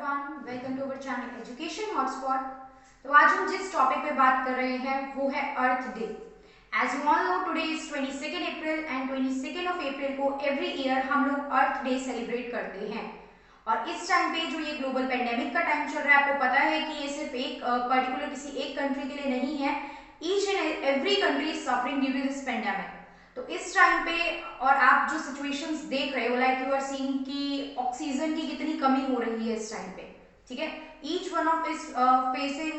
Everyone, welcome to our channel education hotspot. तो आज हम जिस टॉपिक पे बात कर रहे हैं वो है earth day. As you all know, today is 22 April and 22 April को एवरी ईयर हम लोग अर्थ डे सेलिब्रेट करते हैं। और इस टाइम पे जो ये ग्लोबल पेंडेमिक का टाइम चल रहा है, आपको पता है कि ये सिर्फ एक पर्टिकुलर किसी एक कंट्री के लिए नहीं है। Each and every country is suffering due to this pandemic. तो इस टाइम पे और आप जो सिचुएशंस देख रहे हो, लाइक यू आर सीइंग कि ऑक्सीजन की कितनी कमी हो रही है इस टाइम पे, ठीक है। Each one of is facing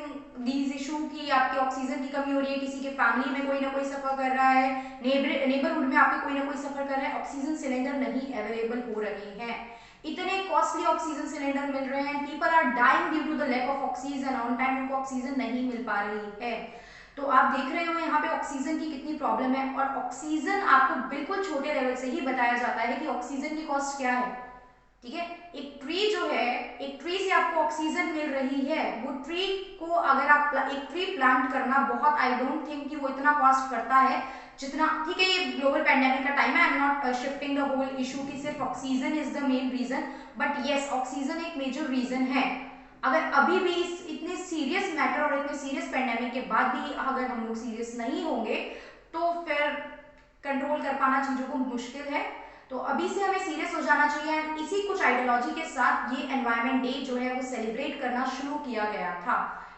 these issue कि आपकी ऑक्सीजन की कमी हो रही है, किसी के फैमिली में कोई ना कोई सफर कर रहा है, नेबरहुड में आपके कोई ना कोई सफर कर रहा है, ऑक्सीजन सिलेंडर नहीं अवेलेबल हो रहे हैं, इतने कॉस्टली ऑक्सीजन सिलेंडर मिल रहे हैं, people are dying due to the lack of oxygen, on time उनको ऑक्सीजन नहीं मिल पा रही है। तो आप देख रहे हो यहाँ पे ऑक्सीजन की कितनी प्रॉब्लम है। और ऑक्सीजन आपको बिल्कुल छोटे लेवल से ही बताया जाता है कि ऑक्सीजन की कॉस्ट क्या है, ठीक है। एक ट्री जो है, एक ट्री से आपको ऑक्सीजन मिल रही है, वो ट्री को अगर आप एक ट्री प्लांट करना बहुत, आई डोंट थिंक कि वो इतना कॉस्ट करता है जितना, ठीक है। ये ग्लोबल पेंडेमिक का टाइम है, I am not shifting the whole issue कि सिर्फ oxygen is the main reason, but yes oxygen एक मेजर रीजन है। अगर अभी भी इस इतने सीरियस मैटर और इतने सीरियस पेंडेमिक के बाद भी अगर हम लोग सीरियस नहीं होंगे तो फिर कंट्रोल कर पाना चीजों को मुश्किल है। तो अभी से हमें सीरियस हो जाना चाहिए। इसी कुछ आइडियोलॉजी के साथ ये एनवायरमेंट डे जो है वो सेलिब्रेट करना शुरू किया गया था।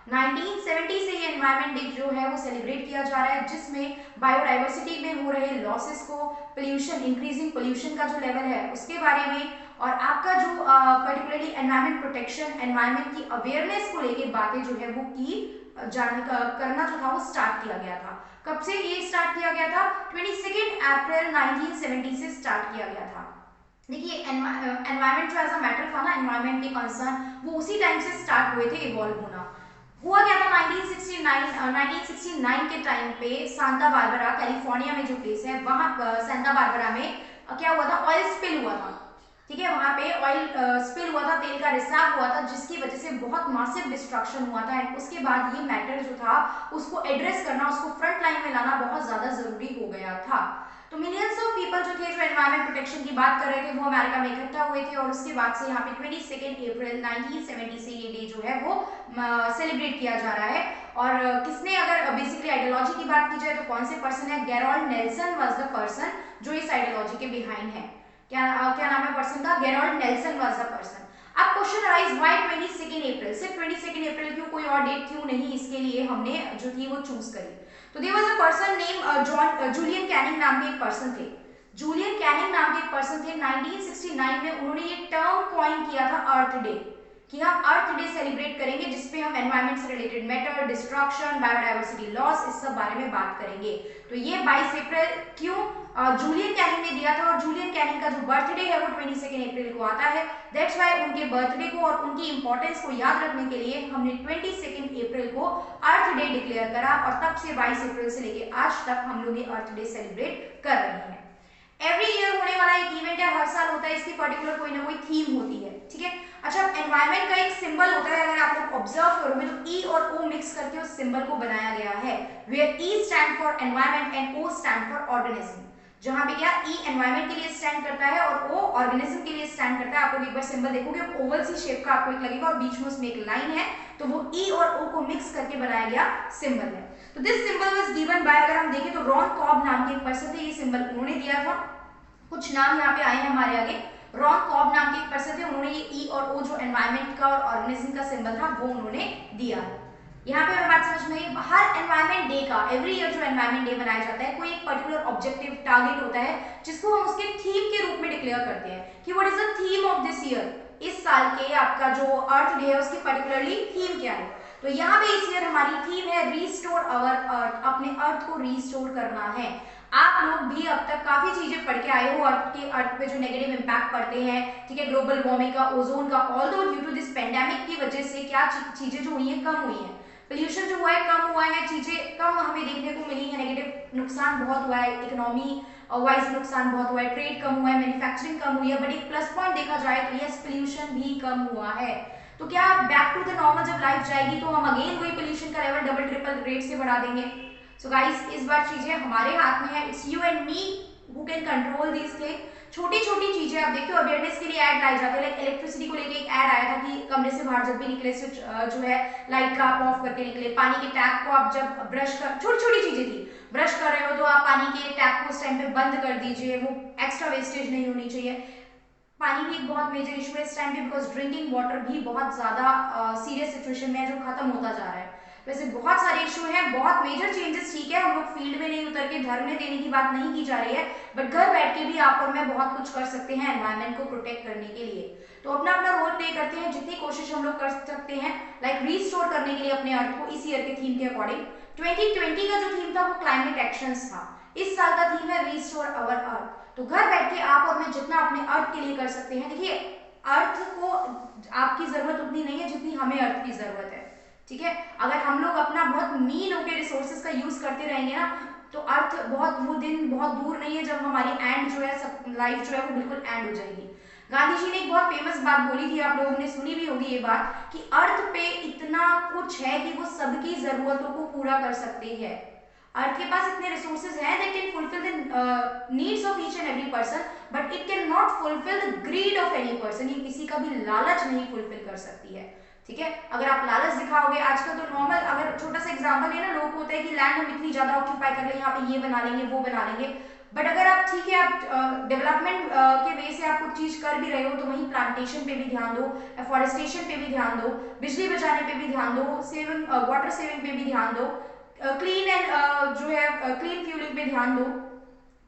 1970 से ये एनवायरमेंट डे जो है वो सेलिब्रेट किया जा रहा है, जिसमें बायोडाइवर्सिटी में हो रहे लॉसेस को, पोल्यूशन, इंक्रीजिंग पोल्यूशन का जो लेवल है उसके बारे में, और आपका जो पर्टिकुलरली एनवायरमेंट प्रोटेक्शन, एनवायरमेंट की अवेयरनेस को लेके बातें जो है वो करना जो था वो स्टार्ट किया गया था। कब से ये स्टार्ट किया गया था? 22 अप्रैल 1970 से स्टार्ट किया गया था। देखिए एनवायरमेंट जो एज अ मैटर था ना, एनवायरमेंट के कंसर्न, वो उसी टाइम से स्टार्ट हुए थे इवॉल्व होना। हुआ क्या था 1969 के टाइम पे सांता बारबरा, कैलिफोर्निया में जो प्लेस है, वहां सांता बारबरा में क्या हुआ था, ऑयल स्पिल हुआ था, ठीक है। वहां पे ऑयल स्पिल हुआ था, तेल का रिसाव हुआ था, जिसकी वजह से बहुत मासिव डिस्ट्रक्शन हुआ था। एंड उसके बाद ये मैटर जो था उसको एड्रेस करना, उसको फ्रंट लाइन में लाना बहुत ज्यादा जरूरी हो गया था। तो मिलियंस ऑफ पीपल जो थे, जो एनवायरमेंट प्रोटेक्शन की बात कर रहे थे, वो अमेरिका में इकट्ठा हुए थे। और उसके बाद से यहाँ पे 22 अप्रैल 1970 से ये डे जो है वो सेलिब्रेट किया जा रहा है। और किसने, अगर बेसिकली आइडियोलॉजी की बात की जाए तो कौन से पर्सन है? गैरोल्ड नेल्सन वाज द पर्सन जो इस आइडियोलॉजी के बिहाइंड है। क्या नाम है पर्सन का? गैरोल्ड नेल्सन वाज द पर्सन। अब क्वेश्चन अराइज, व्हाई 22 अप्रैल? सिर्फ 22 अप्रैल क्यों, कोई और डेट क्यों नहीं? इसके लिए हमने जो थी वो चूज करी। तो there was a person name Julian Canning नाम के एक पर्सन थे। जूलियन कैनिंग नाम के एक पर्सन थे। 1969 में उन्होंने ये टर्म कॉइन किया था अर्थ डे, कि हम अर्थ डे सेलिब्रेट करेंगे, जिसपे हम एनवायरमेंट से related matter, destruction, biodiversity loss, इस सब बारे में बात करेंगे। तो ये 22 अप्रैल क्यों जूलियन कैनिंग ने दिया था। और जूलियन कैनिंग का जो बर्थडे है वो 22 अप्रैल को आता है। दैट्स व्हाई उनके बर्थडे को और उनकी इंपॉर्टेंस को याद रखने के लिए हमने 22 अप्रैल को अर्थ डे डिक्लेयर करा। और तब से 22 अप्रैल से लेके आज तक हम लोग ये अर्थ डे सेलिब्रेट कर रहे हैं। एवरी ईयर होने वाला एक इवेंट है, हर साल होता है, इसकी पर्टिकुलर कोई ना कोई थीम होती है, ठीक है। अच्छा, एनवायरमेंट का एक सिंबल होता है, अगर आप लोग ऑब्जर्व करोगे तो ई और ओ मिक्स करके उस सिंबल को बनाया गया है, where E stand for environment and O stand for organism. जहां पे क्या, ई एनवायरमेंट के लिए स्टैंड करता है और ओ ऑर्गेनिज्म के लिए स्टैंड करता है। आप लोग एक बार सिंबल देखोगे, ओवल सी शेप का आपको एक लगेगा और बीच में उसमें एक लाइन है, तो वो ई और ओ को मिक्स करके बनाया गया सिंबल है। तो this symbol was given by, अगर हम देखें तो रॉन कॉब नाम के एक पर्सन थे, ये सिंबल उन्होंने दिया था। कुछ नाम यहाँ पे आए हैं हमारे आगे। रॉन कॉब नाम के एक पर्सन थे, उन्होंने ये ई और ओ जो एनवायरमेंट का और ऑर्गेनिज्म का सिंबल था वो उन्होंने दिया। यहाँ पे बात समझ में आई, हर एनवायरमेंट डे का, एवरी ईयर जो एनवायरमेंट डे मनाया जाता है, कोई एक पर्टिकुलर ऑब्जेक्टिव टारगेट होता है, जिसको हम उसके थीम के रूप में डिक्लेयर करते हैं कि what is the theme of this year. इस साल के आपका जो अर्थ डे है उसकी पर्टिकुलरली थीम क्या है? तो यहाँ पे इस ईयर हमारी थीम है रीस्टोर अवर अर्थ, अपने अर्थ को रीस्टोर करना है। आप लोग भी अब तक काफी चीजें पढ़ के आए हो, अर्थ पे जो नेगेटिव इंपैक्ट पड़ते हैं, ठीक है, ग्लोबल वार्मिंग का, ओजोन का, although due to this pandemic की वजह से क्या चीजें जो हुई हैं कम हुई हैं, पोल्यूशन जो हुआ है कम हुआ है, चीजें कम हमें देखने को मिली है, नेगेटिव नुकसान बहुत हुआ है, इकोनॉमी वाइज नुकसान बहुत हुआ है, ट्रेड कम हुआ है, मैन्युफैक्चरिंग कम हुई है, बट एक प्लस पॉइंट देखा जाए तो यस पोल्यूशन भी कम हुआ है। तो क्या बैक टू द नॉर्मल जब लाइफ जाएगी तो हम अगेन वही पोल्यूशन का लेवल डबल ट्रिपल रेट से बढ़ा देंगे? सो गाइस, इस बार चीजें हमारे हाथ में है, it's you and me who can control this thing. छोटी छोटी चीजें आप देखते हो अवेयरनेस के लिए ऐड लाई जाती है, लाइक इलेक्ट्रिसिटी को लेके एक ऐड आया था कि कमरे से बाहर जब भी निकले स्विच जो है लाइट का आप ऑफ करके निकले, पानी के टैप को आप जब ब्रश कर, छोटी छोटी चीजें थी, ब्रश कर रहे हो तो आप पानी के टैप को उस टाइम पे बंद कर दीजिए, वो एक्स्ट्रा वेस्टेज नहीं होनी चाहिए। पानी भी एक बहुत मेजर इशू है इस टाइम पे, बिकॉज ड्रिंकिंग वाटर भी बहुत ज्यादा सीरियस सिचुएशन में है जो खत्म होता जा रहा है। वैसे बहुत सारे इशू हैं, बहुत मेजर चेंजेस, ठीक है हम लोग फील्ड में नहीं उतर के धरने देने की बात नहीं की जा रही है, बट घर बैठ के भी आप और मैं बहुत कुछ कर सकते हैं एनवायरमेंट को प्रोटेक्ट करने के लिए। तो अपना अपना रोल प्ले करते हैं, जितनी कोशिश हम लोग कर सकते हैं लाइक रीस्टोर करने के लिए अपने अर्थ को इस ईयर के थीम के अकॉर्डिंग। 2020 का जो थीम था वो क्लाइमेट एक्शंस था, इस साल का थीम है रीस्टोर अवर अर्थ। तो घर बैठ के आप और मैं जितना अपने अर्थ के लिए कर सकते हैं, देखिए अर्थ को आपकी जरूरत उतनी नहीं है जितनी हमें अर्थ की जरूरत है, ठीक है। अगर हम लोग अपना बहुत मीन होकर रिसोर्सेज का यूज करते रहेंगे ना, तो अर्थ बहुत, वो दिन बहुत दूर नहीं है जब हमारी एंड जो है सब लाइफ जो है वो बिल्कुल एंड हो जाएगी। गांधी जी ने एक बहुत फेमस बात बोली थी, आप लोगों ने सुनी भी होगी ये बात, कि अर्थ पे इतना कुछ है कि वो सबकी जरूरतों को पूरा कर सकती है। अर्थ के पास इतने रिसोर्सेज हैं that can fulfil the needs of each and every person, but it can not fulfil the greed of any person. ये किसी का भी लालच नहीं फुलफिल कर सकती है, ठीक है। अगर आप लालच दिखाओगे, आजकल तो नॉर्मल, अगर छोटा सा एग्जांपल है ना, लोग होता है कि लैंड हम इतनी ज्यादा ऑक्यूपाई कर लेंगे, यहाँ पे ये बना लेंगे वो बना लेंगे, बट अगर आप ठीक है आप डेवलपमेंट के वे से आप कुछ चीज कर भी रहे हो तो वहीं प्लांटेशन पे भी ध्यान दो, एफॉरेस्टेशन पे भी ध्यान दो, बिजली बचाने पे भी ध्यान दो, सेविंग वाटर सेविंग पे भी ध्यान दो, क्लीन एंड जो है क्लीन फ्यूलिंग पे ध्यान दो,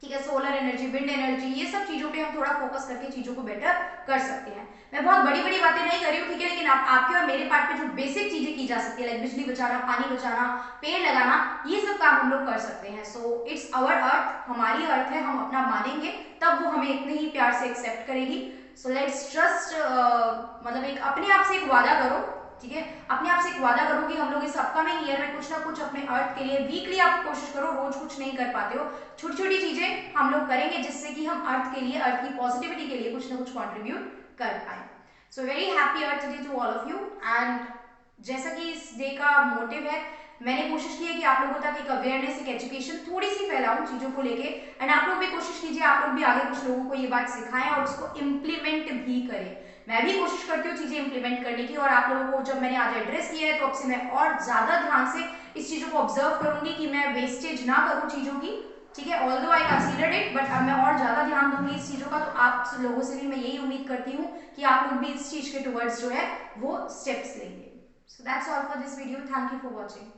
ठीक है, सोलर एनर्जी, विंड एनर्जी, ये सब चीजों पे हम थोड़ा फोकस करके चीजों को बेटर कर सकते हैं। मैं बहुत बड़ी बड़ी बातें नहीं कर रही हूँ, ठीक है, लेकिन आपके और मेरे पार्ट पे जो बेसिक चीजें की जा सकती है लाइक बिजली बचाना, पानी बचाना, पेड़ लगाना, ये सब काम हम लोग कर सकते हैं। सो इट्स आवर अर्थ, हमारी अर्थ है, हम अपना मानेंगे तब वो हमें इतने ही प्यार से एक्सेप्ट करेगी। सो लेट्स जस्ट मतलब एक अपने आप से एक वादा करो, ठीक है, अपने आप से एक वादा करो कि हम लोग इस अपकमिंग ईयर में कुछ ना कुछ अपने अर्थ के लिए, वीकली आप कोशिश करो, रोज कुछ नहीं कर पाते हो, छोटी छोटी चीजें हम लोग करेंगे जिससे कि हम अर्थ के लिए, अर्थ की पॉजिटिविटी के लिए कुछ ना कुछ कंट्रीब्यूट कर पाए। So very happy Earth Day to all of you. And जैसा कि इस डे का मोटिव है, मैंने कोशिश की है कि आप लोगों तक एक अवेयरनेस, एक एजुकेशन थोड़ी सी फैलाऊं चीजों को लेके, एंड आप लोग भी कोशिश कीजिए, आप लोग भी आगे कुछ लोगों को ये बात सिखाएं और उसको इम्प्लीमेंट भी करें। मैं भी कोशिश करती हूँ चीजें इंप्लीमेंट करने की, और आप लोगों को जब मैंने आज एड्रेस किया है तो अब से मैं और ज्यादा ध्यान से इस चीजों को ऑब्जर्व करूंगी कि मैं वेस्टेज ना करूँ चीजों की, ठीक है। Although I considered it, but अब मैं और ज्यादा ध्यान दूंगी इस चीजों का। तो आप लोगों से भी मैं यही उम्मीद करती हूँ कि आप लोग भी इस चीज के टुवर्ड्स जो है वो स्टेप्स लेंगे। So that's all for this video, thank you for watching.